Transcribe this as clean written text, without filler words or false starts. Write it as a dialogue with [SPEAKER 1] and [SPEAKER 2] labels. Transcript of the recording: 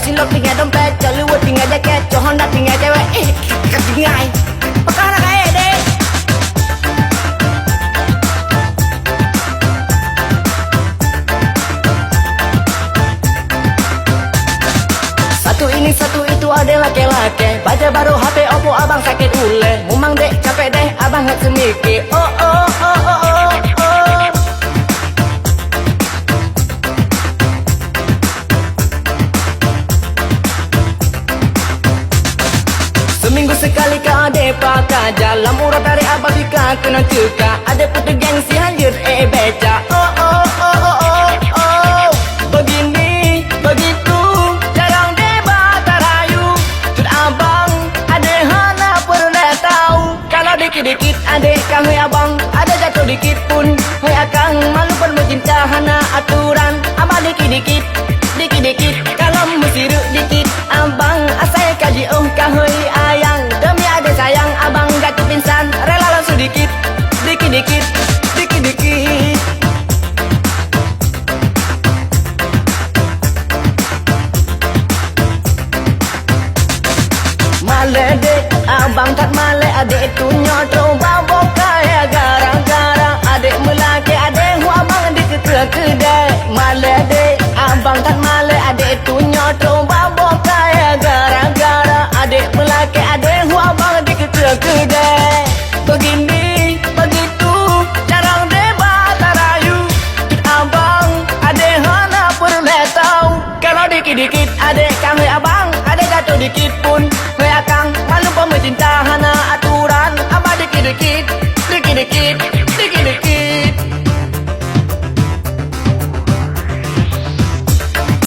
[SPEAKER 1] cilok tinggal dompet, Hollywood tinggal jaket, Honda tinggal cewek. Ketinggai. Perkara kayak deh. Satu ini satu itu ada laki-laki. Baca baru HP Oppo abang sakit ule. Mumang dek capek deh abang nggak semiki. Oh oh oh oh oh oh. Seminggu sekali kau ade pakai jalan murah dari abang bika kena cuka. Ada putih gengsi halir beca. Oh oh oh oh oh oh. Begini begitu jarang debat terayu. Cut abang ade hana pernah tahu. Kalau dikit-dikit ade kang hei abang ada jatuh dikit pun hei akang malu pun mencinta hana aturan. Abang dikit-dikit dikit-dikit kalau mesiru dikit abang asal kaji kahoi ayang demi ade sayang abang jatuh pingsan rela langsung dikit dikit-dikit dikit-dikit. Male dek abang tak male adek itu nyotro babo kaya gara-gara adek melaki adek hu abang diketua kedai. Male dek abang tak male adek itu nyotro babo kaya gara-gara adek melaki adek hu abang diketua kedai. Begini begitu jarang debat terayu. Abang adek hana perlu tahu. Kalau dikit-dikit adek kami abang ada jatuh dikit pun hei akang malu pemerintah hana aturan. Abang dikit-dikit dikit-dikit